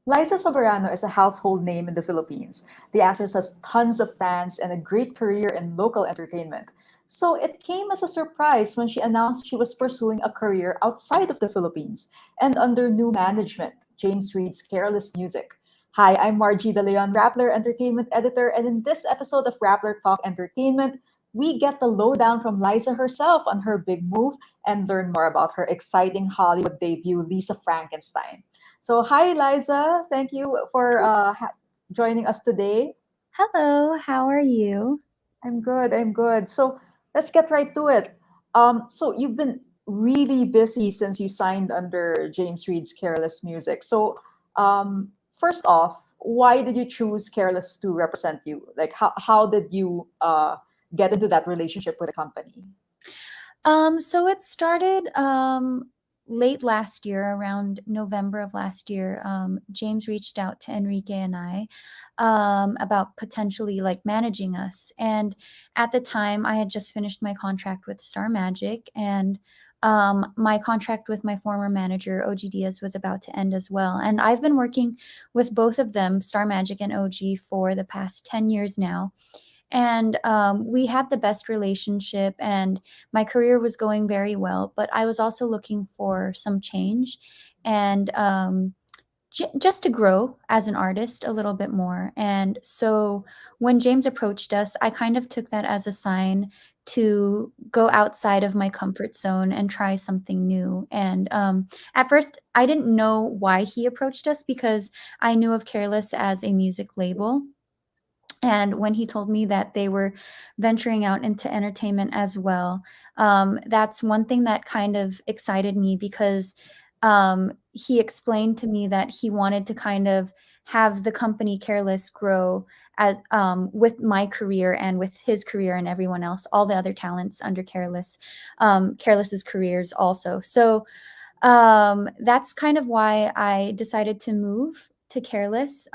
Liza Soberano is a household name in the Philippines. The actress has tons of fans and a great career in local entertainment. So it came as a surprise when she announced she was pursuing a career outside of the Philippines and under new management, James Reed's Careless Music. Hi, I'm Margie De Leon, Rappler Entertainment Editor, and in this episode of Rappler Talk Entertainment, we get the lowdown from Liza herself on her big move and learn more about her exciting Hollywood debut, Lisa Frankenstein. So, hi, Liza. Thank you for joining us today. Hello, how are you? I'm good. I'm good. So, let's get right to it. So, you've been really busy since you signed under James Reed's Careless Music. So, first off, why did you choose Careless to represent you? Like, how did you get into that relationship with the company? So it started late last year, around November of last year. James reached out to Enrique and I about potentially like managing us. And at the time, I had just finished my contract with Star Magic, and my contract with my former manager, OG Diaz, was about to end as well. And I've been working with both of them, Star Magic and OG, for the past 10 years now. And we had the best relationship, and my career was going very well, but I was also looking for some change and just to grow as an artist a little bit more. And so when James approached us, I kind of took that as a sign to go outside of my comfort zone and try something new. And at first, I didn't know why he approached us because I knew of Careless as a music label. And when he told me that they were venturing out into entertainment as well, that's one thing that kind of excited me because he explained to me that he wanted to kind of have the company Careless grow as with my career and with his career and everyone else, all the other talents under Careless, Careless's careers also. So that's kind of why I decided to move to Careless,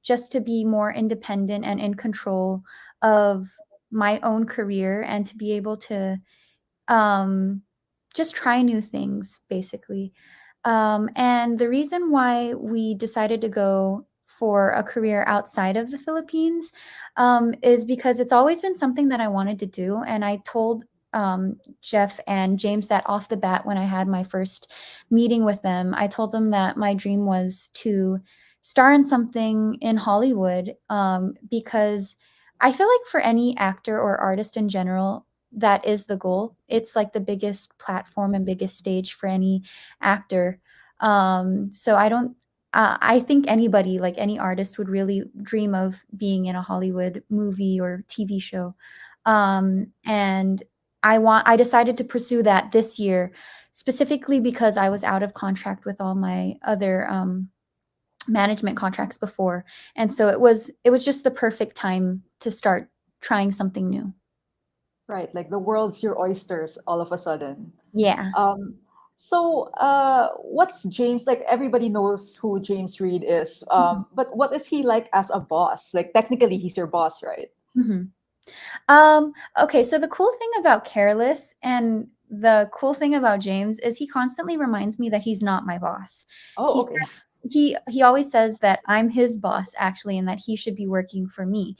just to be more independent and in control of my own career and to be able to um, just try new things, basically. And the reason why we decided to go for a career outside of the Philippines is because it's always been something that I wanted to do. And I told Jeff and James that off the bat when I had my first meeting with them. I told them that my dream was to star in something in Hollywood, because I feel like for any actor or artist in general, that is the goal. It's like the biggest platform and biggest stage for any actor. So I don't. I think anybody, like any artist, would really dream of being in a Hollywood movie or TV show. And I decided to pursue that this year, specifically because I was out of contract with all my other management contracts before, and so it was just the perfect time to start trying something new. Right, like the world's your oysters all of a sudden. Yeah. Um, so, what's James like? Everybody knows who James Reed is, but what is he like as a boss? Like, technically, he's your boss, right? Mm-hmm. Okay, so the cool thing about Careless and the cool thing about James is he constantly reminds me that he's not my boss. Oh, He okay. said he always says that I'm his boss actually and that he should be working for me.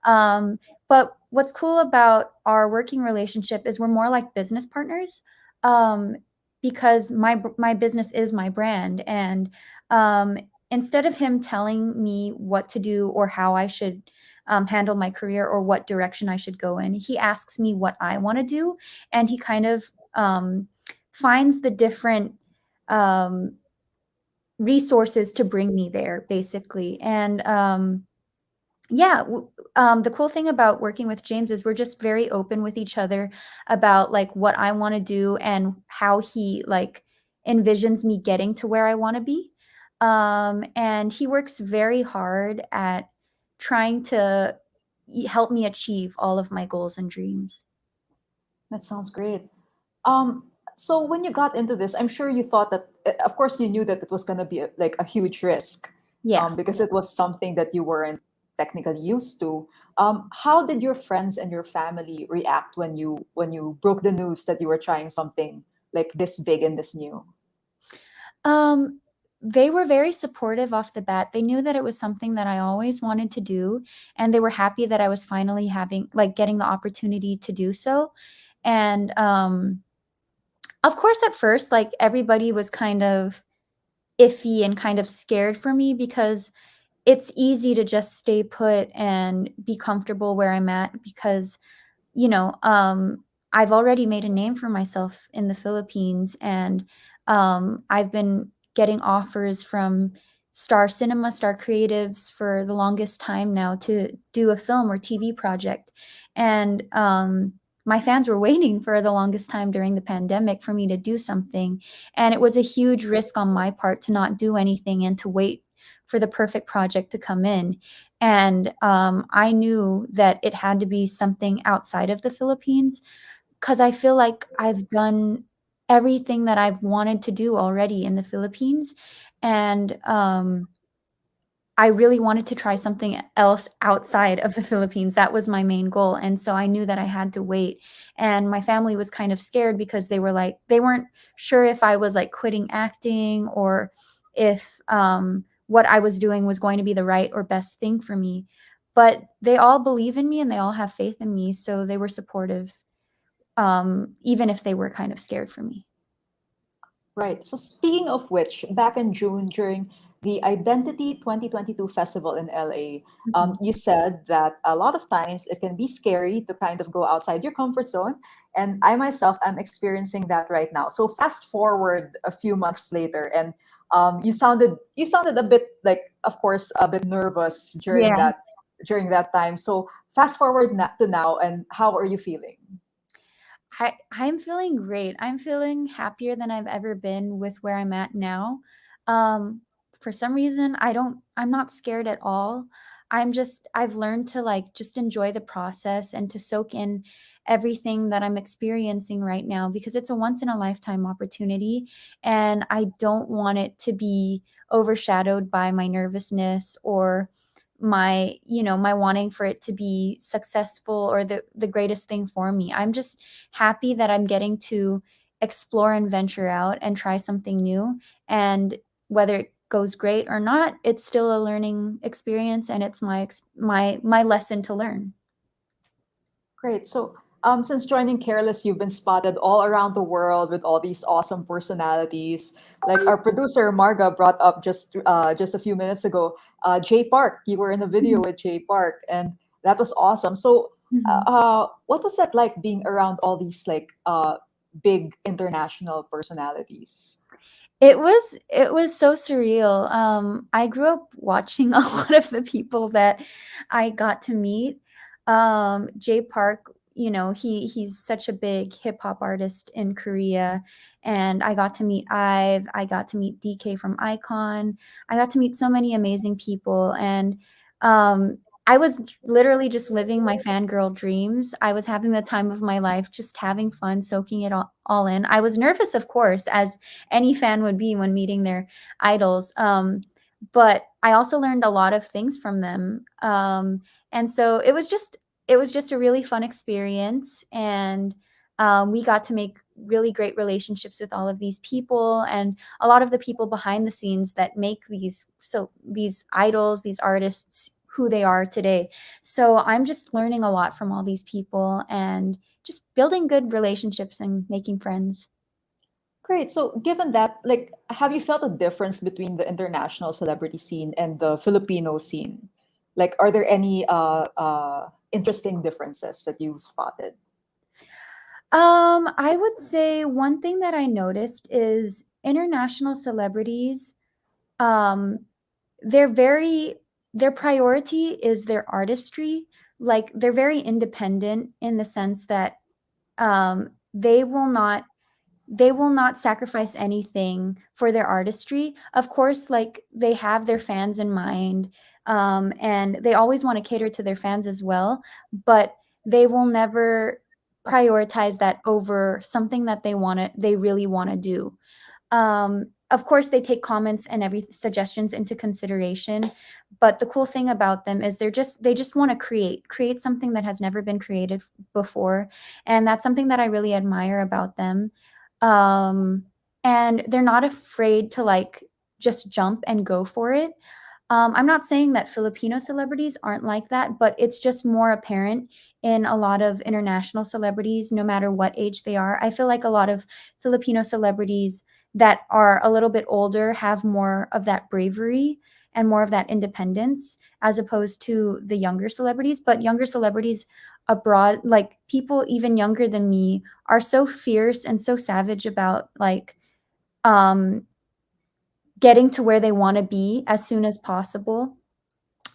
But what's cool about our working relationship is we're more like business partners. Um, because my business is my brand, and um instead of him telling me what to do or how I should handle my career or what direction I should go in. He asks me what I want to do, and he kind of finds the different um, resources to bring me there, basically. And yeah, the cool thing about working with James is we're just very open with each other about like what I want to do and how he like envisions me getting to where I want to be. And he works very hard at trying to help me achieve all of my goals and dreams. That sounds great. Um, so when you got into this, I'm sure you thought that, of course, you knew that it was going to be like a huge risk, Yeah. because it was something that you weren't technically used to. How did your friends and your family react when you broke the news that you were trying something like this big and this new? Um, they were very supportive off the bat. They knew that it was something that I always wanted to do, and they were happy that I was finally having like getting the opportunity to do so. And of course, at first, like everybody was kind of iffy and kind of scared for me because it's easy to just stay put and be comfortable where I'm at because you know, I've already made a name for myself in the Philippines, and I've been getting offers from Star Cinema, Star Creatives for the longest time now to do a film or TV project. And my fans were waiting for the longest time during the pandemic for me to do something. And it was a huge risk on my part to not do anything and to wait for the perfect project to come in. And I knew that it had to be something outside of the Philippines because I feel like I've done everything that I've wanted to do already in the Philippines. And I really wanted to try something else outside of the Philippines. That was my main goal. And so I knew that I had to wait. And my family was kind of scared because they were like, they weren't sure if I was like quitting acting or if what I was doing was going to be the right or best thing for me. But they all believe in me and they all have faith in me. So they were supportive, even if they were kind of scared for me. Right. So speaking of which, back in June during the Identity 2022 festival in LA, Mhm. you said that a lot of times it can be scary to kind of go outside your comfort zone. And I myself am experiencing that right now. So fast forward a few months later, and you sounded a bit like, of course, a bit nervous Yeah. during that time. So fast forward to now, and how are you feeling? I'm feeling great. I'm feeling happier than I've ever been with where I'm at now. Um, for some reason, I'm not scared at all. I've learned to like just enjoy the process and to soak in everything that I'm experiencing right now because it's a once in a lifetime opportunity and I don't want it to be overshadowed by my nervousness or my wanting for it to be successful or the greatest thing for me. I'm just happy that I'm getting to explore and venture out and try something new. And whether it goes great or not, it's still a learning experience and it's my lesson to learn. Great. So, since joining Careless, you've been spotted all around the world with all these awesome personalities. Like our producer Marga brought up just a few minutes ago, Jay Park. You were in a video Mhm. with Jay Park, and that was awesome. So, Mhm. what was that like being around all these like big international personalities? It was so surreal. I grew up watching a lot of the people that I got to meet. Jay Park, he's such a big hip hop artist in Korea, and I got to meet Ive. I got to meet DK from Icon. I got to meet so many amazing people, and I was literally just living my fangirl dreams. I was having the time of my life, just having fun, soaking it all in. I was nervous, of course, as any fan would be when meeting their idols. But I also learned a lot of things from them. And so it was just a really fun experience. And we got to make really great relationships with all of these people and a lot of the people behind the scenes that make these idols, these artists who they are today. So I'm just learning a lot from all these people and just building good relationships and making friends. Great. So, given that, like, have you felt a difference between the international celebrity scene and the Filipino scene? Like, are there any interesting differences that you spotted? I would say one thing that I noticed is international celebrities, um, they're very their priority is their artistry. Like they're very independent in the sense that um, they will not they will not sacrifice anything for their artistry. Of course, like they have their fans in mind, and they always want to cater to their fans as well, but they will never prioritize that over something that they really want to do. Of course, they take comments and every suggestions into consideration, but the cool thing about them is they just want to create something that has never been created before, and that's something that I really admire about them. Um, and they're not afraid to like just jump and go for it. I'm not saying that Filipino celebrities aren't like that, but it's just more apparent in a lot of international celebrities, no matter what age they are. I feel like a lot of Filipino celebrities that are a little bit older have more of that bravery and more of that independence as opposed to the younger celebrities. But younger celebrities abroad, like people even younger than me, are so fierce and so savage about like um getting to where they want to be as soon as possible,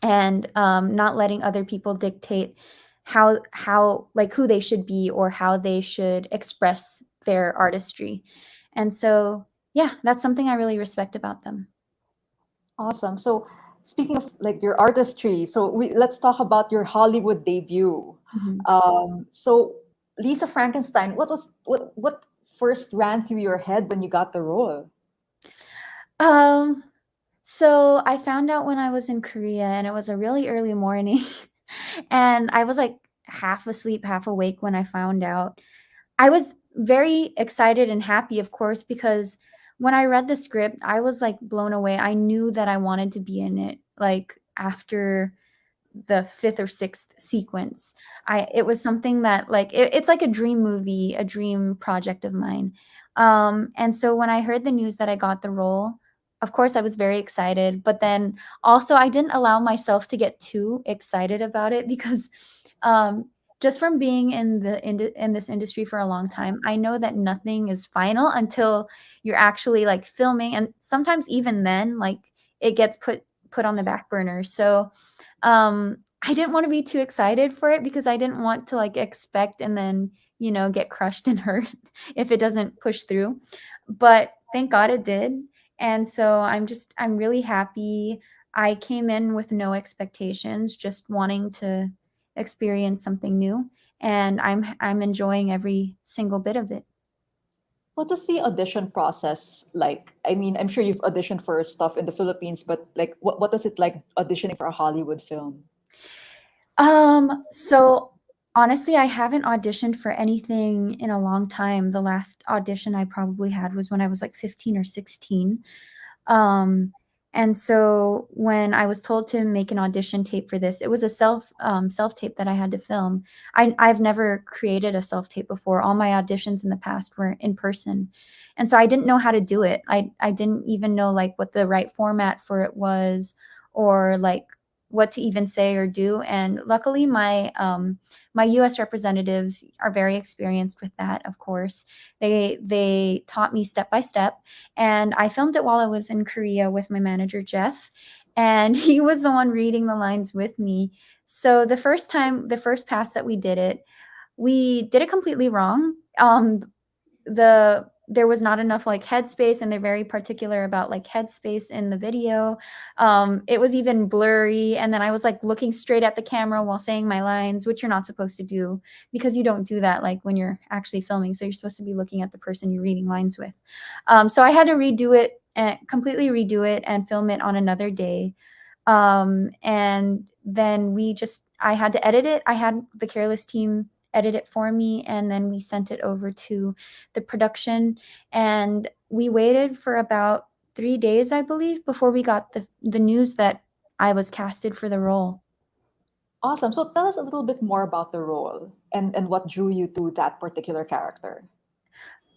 and not letting other people dictate how like who they should be or how they should express their artistry. And so yeah, that's something I really respect about them. Awesome. So speaking of like your artistry, so let's talk about your Hollywood debut. Mhm. So Lisa Frankenstein, what first ran through your head when you got the role? um so I found out when I was in Korea, and it was a really early morning. And I was like half asleep half awake when I found out. I was very excited and happy, of course, because when I read the script, I was like blown away. I knew that I wanted to be in it. Like after the fifth or sixth sequence, it was something that like it's like a dream movie, a dream project of mine. And so when I heard the news that I got the role, of course I was very excited. But then also I didn't allow myself to get too excited about it because um, just from being in this industry for a long time, I know that nothing is final until you're actually like filming, and sometimes even then, like it gets put on the back burner. So I didn't want to be too excited for it because I didn't want to like expect and then, get crushed and hurt if it doesn't push through. But thank God it did. And so I'm really happy. I came in with no expectations, just wanting to experience something new, and I'm enjoying every single bit of it. What was the audition process like? I mean, I'm sure you've auditioned for stuff in the Philippines, but like what was it like auditioning for a Hollywood film? So honestly, I haven't auditioned for anything in a long time. The last audition I probably had was when I was like 15 or 16. Um, and so when I was told to make an audition tape for this, it was a self tape that I had to film. I've never created a self tape before. All my auditions in the past were in person, and so I didn't know how to do it. I didn't even know like what the right format for it was, or like what to even say or do. And luckily, my U.S. representatives are very experienced with that. Of course, they taught me step by step, and I filmed it while I was in Korea with my manager, Jeff. And he was the one reading the lines with me. So the first pass that we did it completely wrong. There was not enough like headspace, and they're very particular about like headspace in the video. It was even blurry, and then I was like looking straight at the camera while saying my lines, which you're not supposed to do because you don't do that like when you're actually filming. So you're supposed to be looking at the person you're reading lines with. So I had to redo it and completely redo it and film it on another day. And then I had to edit it. I had the Careless team edit it for me, and then we sent it over to the production. And we waited for about 3 days, I believe, before we got the news that I was casted for the role. Awesome. So tell us a little bit more about the role and what drew you to that particular character.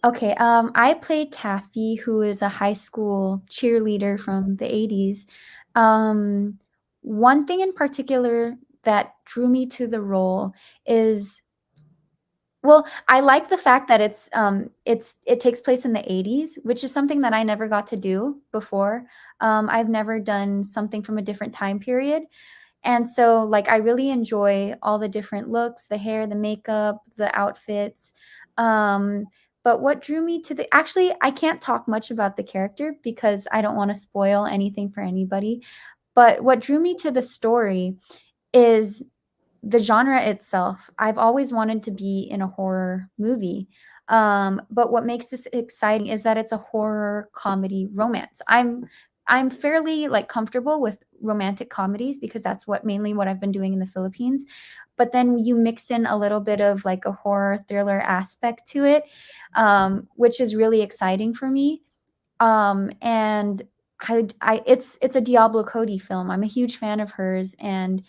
Okay, I played Taffy, who is a high school cheerleader from the 80s. Um, One thing in particular that drew me to the role is, well, I like the fact that it takes place in the 80s, which is something that I never got to do before. I've never done something from a different time period. And so, like, I really enjoy all the different looks, the hair, the makeup, the outfits. Um, but what drew me to actually, I can't talk much about the character because I don't want to spoil anything for anybody. But what drew me to the story is the genre itself. I've always wanted to be in a horror movie. But what makes this exciting is that it's a horror comedy romance. I'm fairly like comfortable with romantic comedies because that's what I've been doing in the Philippines. But then you mix in a little bit of like a horror thriller aspect to it, which is really exciting for me. And it's a Diablo Cody film. I'm a huge fan of hers, and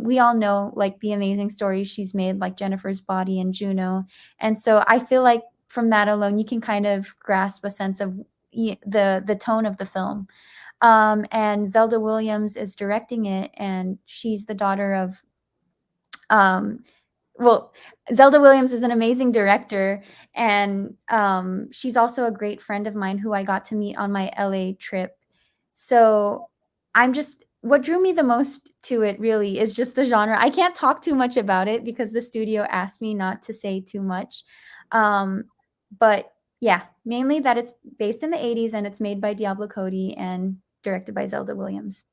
we all know like the amazing stories she's made, like Jennifer's Body and Juno. And so I feel like from that alone, you can kind of grasp a sense of the tone of the film. And Zelda Williams is directing it, and she's the daughter of um, well, Zelda Williams is an amazing director, and she's also a great friend of mine who I got to meet on my LA trip. So I'm just what drew me the most to it really is just the genre. I can't talk too much about it because the studio asked me not to say too much. Um, but yeah, mainly that it's based in the 80s and it's made by Diablo Cody and directed by Zelda Williams.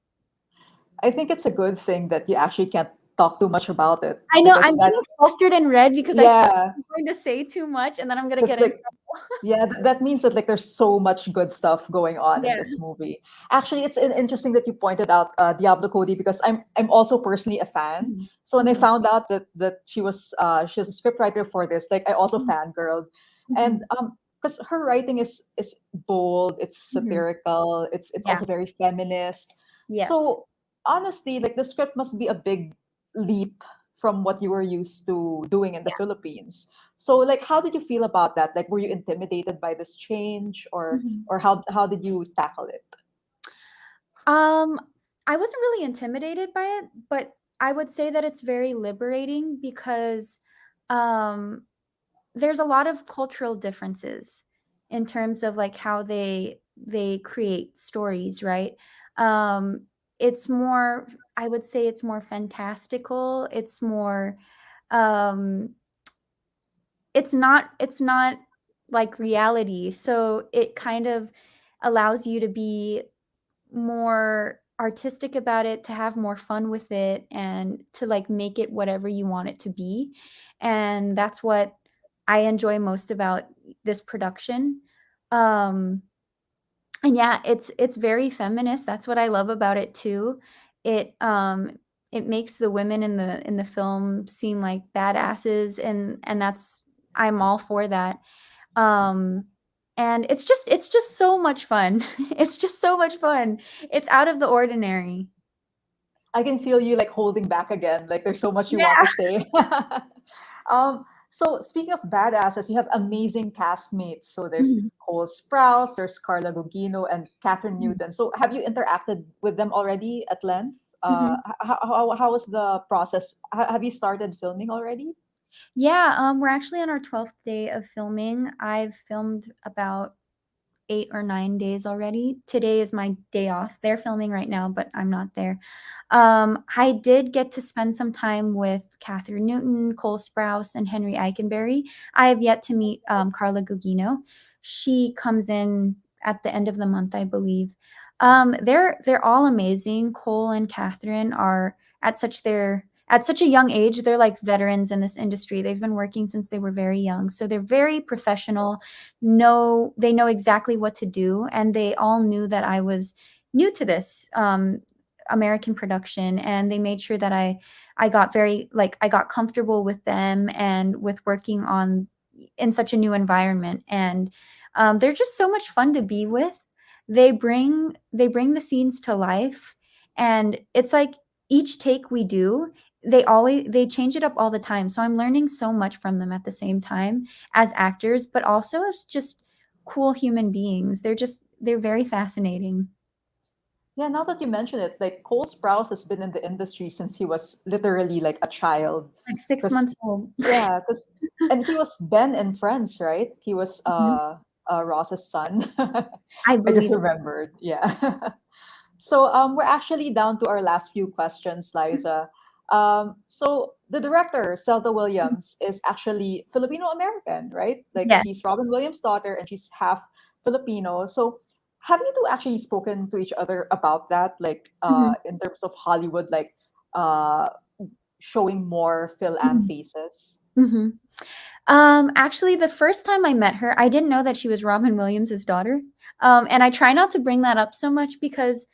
I think it's a good thing that you actually can't talk too much about it I know because I'm that, getting flustered and red because I feel like yeah, I'm going to say too much and then I'm gonna because get in like, trouble. yeah, that means that like there's so much good stuff going on in Yeah. this movie. Actually, it's interesting that you pointed out Diablo Cody because I'm also personally a fan. Mhm. So when I Mhm. found out that she was a scriptwriter for this, like I also Mhm. fangirled, and Mhm. because her writing is bold, it's Mhm. satirical, it's Yeah. also very feminist. Yes. So honestly, like the script must be a big leap from what you were used to doing in the Yeah. Philippines. So like how did you feel about that? Like were you intimidated by this change Mhm. or how did you tackle it? Um, I wasn't really intimidated by it, but I would say that it's very liberating because um there's a lot of cultural differences in terms of like how they create stories, right? Um it's more I would say it's more fantastical, it's more um it's not like reality. So it kind of allows you to be more artistic about it, to have more fun with it, and to like make it whatever you want it to be. And that's what I enjoy most about this production. Um and yeah, it's very feminist. That's what I love about it too. It makes the women in the film seem like badasses, and that's I'm all for that. Um, and it's just so much fun. It's just so much fun. It's out of the ordinary. I can feel you like holding back again. Like there's so much you want Yeah. to say. So speaking of badasses, you have amazing castmates. So there's Mhm, Cole Sprouse, there's Carla Gugino, and Catherine mhm, Newton. So have you interacted with them already at length? mhm. How was the process? Have you started filming already? Yeah, we're actually on our 12th day of filming. I've filmed about 8 or 9 days already. Today is my day off. They're filming right now, but I'm not there. I did get to spend some time with Catherine Newton, Cole Sprouse, and Henry Eikenberry. I have yet to meet Carla Gugino. She comes in at the end of the month, I believe. They're all amazing. Cole and Catherine are at such a young age. They're like veterans in this industry. They've been working since they were very young, so they're very professional. They know exactly what to do, and they all knew that I was new to this American production, and they made sure that I got very like I got comfortable with them and with working on in such a new environment. And they're just so much fun to be with. They bring the scenes to life, and it's like each take we do, they change it up all the time. So I'm learning so much from them at the same time as actors, but also as just cool human beings. They're very fascinating. Yeah, now that you mention it, like Cole Sprouse has been in the industry since he was literally like a child. Like 6 Because months old. yeah, because and he was Ben in Friends, right? He was Mhm. Ross's son. I I just believe so. remembered. Yeah. So we're actually down to our last few questions, Liza. So the director, Zelda Williams, is actually Filipino American, right? Like Yes. she's Robin Williams' daughter and she's half Filipino. So have you two actually spoken to each other about that? Like Mhm. in terms of Hollywood, like uh showing more Phil Am Mhm. faces? Mhm. Actually, the first time I met her, I didn't know that she was Robin Williams' daughter. And I try not to bring that up so much because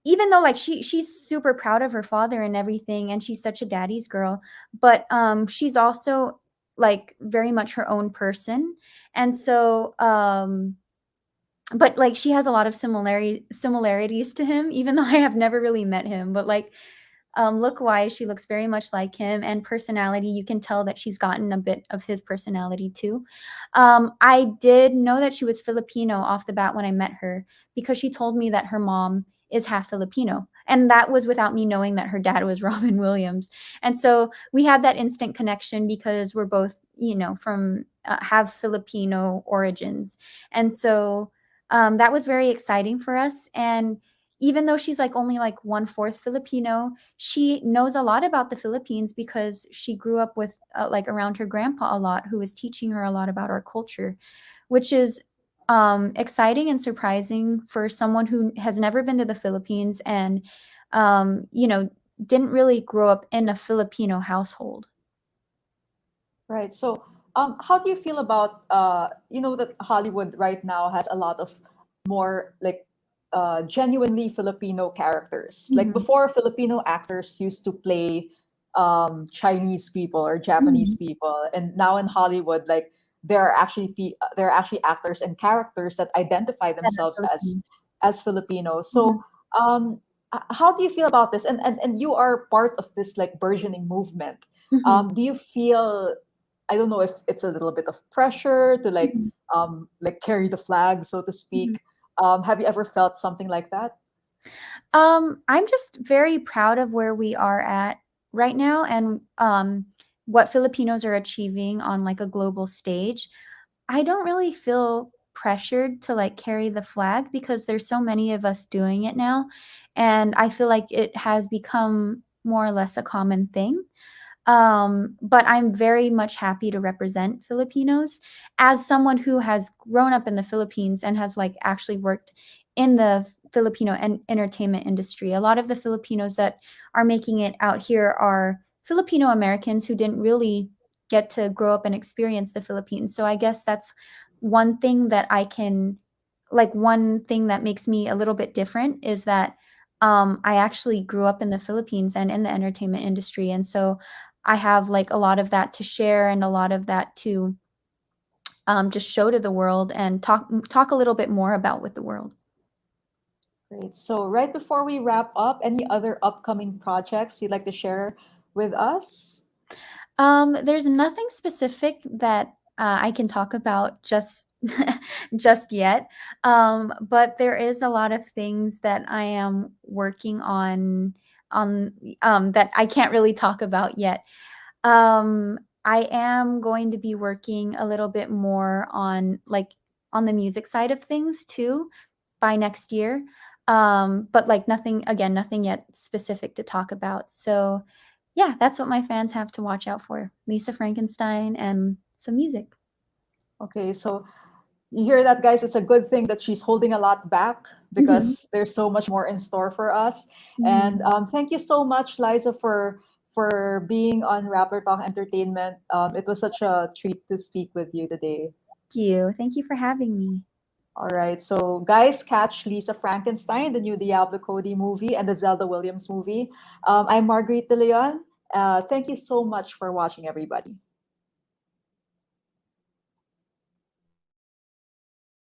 even though like she's super proud of her father and everything, and she's such a daddy's girl, but she's also like very much her own person. And so but like she has a lot of similarities to him, even though I have never really met him. But like look wise, she looks very much like him, and personality, you can tell that she's gotten a bit of his personality too. I did know that she was Filipino off the bat when I met her because she told me that her mom is half Filipino. And that was without me knowing that her dad was Robin Williams. And so we had that instant connection because we're both, from have Filipino origins. And so that was very exciting for us. And even though she's like only like one fourth Filipino, she knows a lot about the Philippines because she grew up with like around her grandpa a lot, who was teaching her a lot about our culture, which is exciting and surprising for someone who has never been to the Philippines and, um, you know, didn't really grow up in a Filipino household. Right. So, how do you feel about that Hollywood right now has a lot of more like genuinely Filipino characters. Like Mhm. before, Filipino actors used to play Chinese people or Japanese Mhm. people, and now in Hollywood, like there are actually actors and characters that identify That are themselves Filipino. as Filipino. Mhm. So, how do you feel about this? And you are part of this like burgeoning movement. Mhm. Do you feel, I don't know if it's a little bit of pressure to Mhm. like carry the flag, so to Mhm. speak. Have you ever felt something like that? I'm just very proud of where we are at right now and what Filipinos are achieving on like a global stage. I don't really feel pressured to like carry the flag because there's so many of us doing it now, and I feel like it has become more or less a common thing. But I'm very much happy to represent Filipinos as someone who has grown up in the Philippines and has like actually worked in the Filipino entertainment industry. A lot of the Filipinos that are making it out here are Filipino Americans who didn't really get to grow up and experience the Philippines. So I guess that's one thing that I can, like, one thing that makes me a little bit different is that I actually grew up in the Philippines and in the entertainment industry. And so I have like a lot of that to share and a lot of that to just show to the world and talk a little bit more about with the world. Great. So right before we wrap up, any other upcoming projects you'd like to share with us? There's nothing specific that I can talk about just just yet, but there is a lot of things that I am working on that I can't really talk about yet. I am going to be working a little bit more on like on the music side of things too by next year. But like nothing again, nothing yet specific to talk about. So yeah, that's what my fans have to watch out for. Lisa Frankenstein and some music. Okay, so you hear that, guys? It's a good thing that she's holding a lot back Mhm. because there's so much more in store for us. And Mhm. thank you so much, Liza, for being on Rappler Talk Entertainment. It was such a treat to speak with you today. Thank you. Thank you for having me. All right, so guys, catch Lisa Frankenstein, the new Diablo Cody movie, and the Zelda Williams movie. I'm Marguerite De Leon. Thank you so much for watching, everybody.